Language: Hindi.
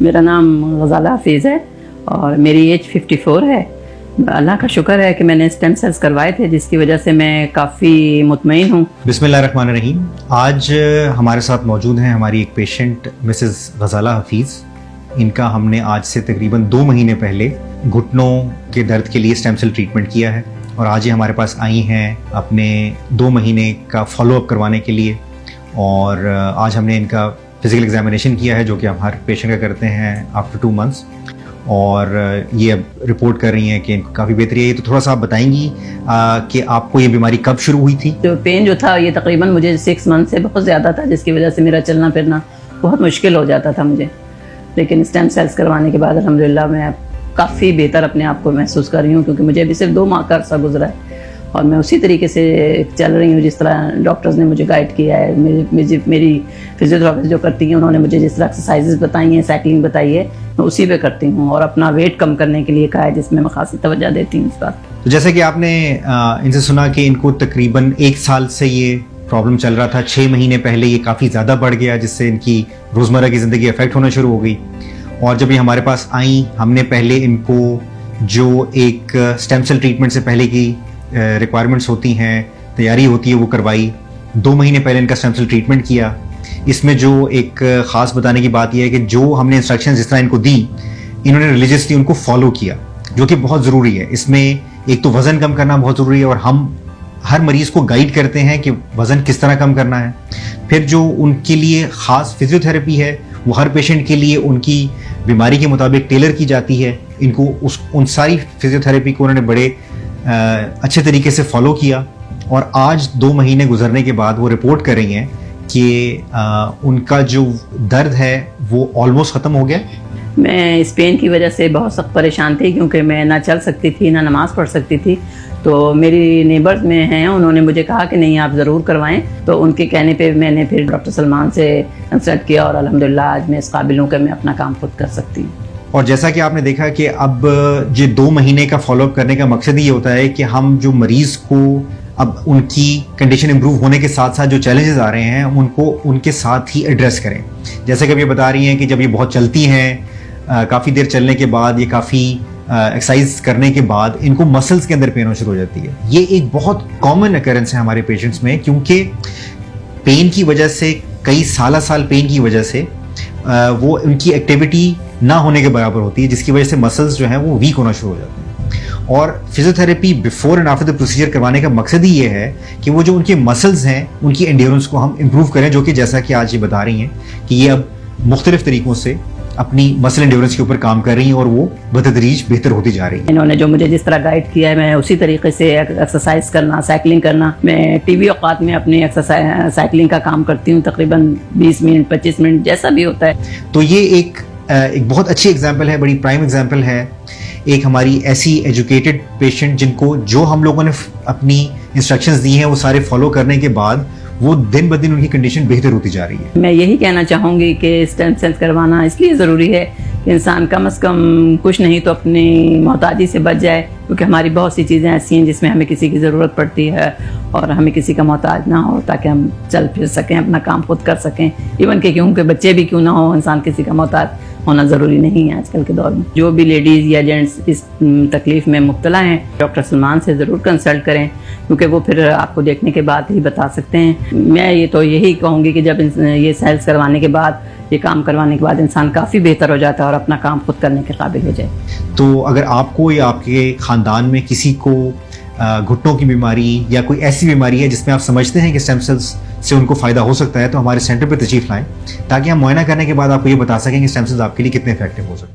मेरा नाम गज़ाला हफीज़ है और मेरी एज 54 है। अल्लाह का शुक्र है कि मैंने स्टेम सेल्स करवाए थे, जिसकी वजह से मैं काफ़ी मुतमईन हूँ। बिस्मिल्लाहिर्रहमानिर्रहीम। आज हमारे साथ मौजूद हैं हमारी एक पेशेंट मिसेस गज़ाला हफीज़। इनका हमने आज से तकरीबन 2 महीने पहले घुटनों के दर्द के लिए स्टेम सेल ट्रीटमेंट किया है और आज ये हमारे पास आई हैं अपने 2 महीने का फॉलोअप करवाने के लिए। और आज हमने इनका फिजिकल एग्जामिनेशन किया है, जो कि हम हर पेशेंट का करते हैं आफ्टर 2 मंथ्स, और ये अब रिपोर्ट कर रही हैं कि इनको काफ़ी बेहतरी है। तो थोड़ा सा आप बताएंगी कि आपको ये बीमारी कब शुरू हुई थी? जो पेन जो था ये तकरीबन मुझे 6 मंथ से बहुत ज़्यादा था, जिसकी वजह से मेरा चलना फिरना बहुत मुश्किल हो जाता था मुझे। लेकिन स्टेम सेल्स करवाने के बाद अल्हम्दुलिल्लाह मैं काफ़ी बेहतर अपने आप को महसूस कर रही हूँ, क्योंकि मुझे अभी सिर्फ 2 माह का अरसा गुजरा है और मैं उसी तरीके से चल रही हूँ जिस तरह डॉक्टर्स ने मुझे गाइड किया है। मेरी फिजियोथेरेपिस्ट जो करती हैं उन्होंने मुझे जिस तरह एक्सरसाइजेज बताई हैं, साइकिलिंग बताई है, मैं उसी पे करती हूँ और अपना वेट कम करने के लिए कहा है, जिसमें मैं खासी तवज्जो देती हूँ इस बात। तो जैसे कि आपने इनसे सुना कि इनको तकरीबन 1 साल से ये प्रॉब्लम चल रहा था, 6 महीने पहले ये काफ़ी ज़्यादा बढ़ गया, जिससे इनकी रोज़मर्रा की ज़िंदगी अफेक्ट होना शुरू हो गई। और जब ये हमारे पास आई, हमने पहले इनको जो एक स्टेम सेल ट्रीटमेंट से पहले की रिक्वायरमेंट्स होती हैं, तैयारी होती है, वो करवाई। 2 महीने पहले इनका स्टेम सेल ट्रीटमेंट किया। इसमें जो एक ख़ास बताने की बात यह है कि जो हमने इंस्ट्रक्शंस जिस तरह इनको दी, इन्होंने रिलीजियसली उनको फॉलो किया, जो कि बहुत ज़रूरी है। इसमें एक तो वज़न कम करना बहुत ज़रूरी है और हम हर मरीज़ को गाइड करते हैं कि वज़न किस तरह कम करना है। फिर जो उनके लिए ख़ास फिजियोथेरेपी है वो हर पेशेंट के लिए उनकी बीमारी के मुताबिक टेलर की जाती है। इनको उन सारी फिजियोथेरेपी को उन्होंने बड़े अच्छे तरीके से फॉलो किया और आज 2 महीने गुजरने के बाद वो रिपोर्ट कर रही हैं कि उनका जो दर्द है वो ऑलमोस्ट ख़त्म हो गया। मैं इस पेन की वजह से बहुत सख्त परेशान थी, क्योंकि मैं ना चल सकती थी ना नमाज़ पढ़ सकती थी। तो मेरी नेबर्स में हैं, उन्होंने मुझे कहा कि नहीं आप ज़रूर करवाएं। तो उनके कहने पे मैंने फिर डॉक्टर सलमान से कंसल्ट किया और अल्हम्दुलिल्लाह आज मैं इस काबिल हूँ कि मैं अपना काम खुद कर सकती हूँ। और जैसा कि आपने देखा कि अब ये 2 महीने का फॉलोअप करने का मकसद ये होता है कि हम जो मरीज़ को अब उनकी कंडीशन इंप्रूव होने के साथ साथ जो चैलेंजेस आ रहे हैं उनको उनके साथ ही एड्रेस करें। जैसे कि अब ये बता रही हैं कि जब ये बहुत चलती हैं, काफ़ी देर चलने के बाद, ये काफ़ी एक्सरसाइज करने के बाद इनको मसल्स के अंदर पेन शुरू हो जाती है। ये एक बहुत कॉमन अकरेंस है हमारे पेशेंट्स में, क्योंकि पेन की वजह से कई साल पेन की वजह से वो उनकी एक्टिविटी ना होने के बराबर होती है, जिसकी वजह से मसल्स जो हैं वो वीक होना शुरू हो जाते हैं। और physiotherapy before and after the procedure करवाने का मकसद ही ये है कि वो जो उनके मसल्स हैं उनकी एंड्योरेंस को हम इम्प्रूव करें, जो कि जैसा कि आज ये बता रही हैं कि ये अब मुख्तलिफ तरीकों से अपनी मसल एंड्योरेंस के ऊपर काम कर रही हैं और वो बतदरीज बेहतर होती जा रही है। इन्होंने जो मुझे जिस तरह गाइड किया है, मैं उसी तरीके से एक्सरसाइज करना, साइकिलिंग करना, मैं टीवी औकात में अपनी एक्सरसाइज साइकिलिंग का काम करती हूँ, तकरीबन 20 मिनट 25 मिनट जैसा भी होता है। तो ये एक बहुत अच्छी एग्जाम्पल है, बड़ी प्राइम एग्जाम्पल है। एक हमारी ऐसी एजुकेटेड पेशेंट जिनको जो हम लोगों ने अपनी इंस्ट्रक्शंस दी हैं वो सारे फॉलो करने के बाद वो दिन ब दिन उनकी कंडीशन बेहतर होती जा रही है। मैं यही कहना चाहूँगी कि स्टेम सेल्स करवाना इसलिए ज़रूरी है कि इंसान कम से कम कुछ नहीं तो अपनी मोहताजी से बच जाए, क्योंकि हमारी बहुत सी चीज़ें ऐसी हैं जिसमें हमें किसी की ज़रूरत पड़ती है और हमें किसी का मोहताज ना हो, ताकि हम चल फिर सकें, अपना काम खुद कर सकें। इवन कि क्योंकि बच्चे भी क्यों ना हो, इंसान किसी का मोहताज होना ज़रूरी नहीं है आजकल के दौर में। जो भी लेडीज़ या जेंट्स इस तकलीफ़ में मुब्तला हैं, डॉक्टर सलमान से ज़रूर कंसल्ट करें, क्योंकि वो फिर आपको देखने के बाद ही बता सकते हैं। मैं ये तो यही कहूँगी कि जब ये सेल्स करवाने के बाद, ये काम करवाने के बाद इंसान काफ़ी बेहतर हो जाता है और अपना काम खुद करने के काबिल हो जाए। तो अगर आपको या आपके ख़ानदान में किसी को घुटनों की बीमारी या कोई ऐसी बीमारी है जिसमें आप समझते हैं कि स्टेम सेल्स से उनको फ़ायदा हो सकता है, तो हमारे सेंटर पर तशरीफ़ लाएँ, ताकि हम मुआयना करने के बाद आपको ये बता सकें कि स्टेम सेल्स आपके लिए कितने इफेक्टिव हो सकते हैं।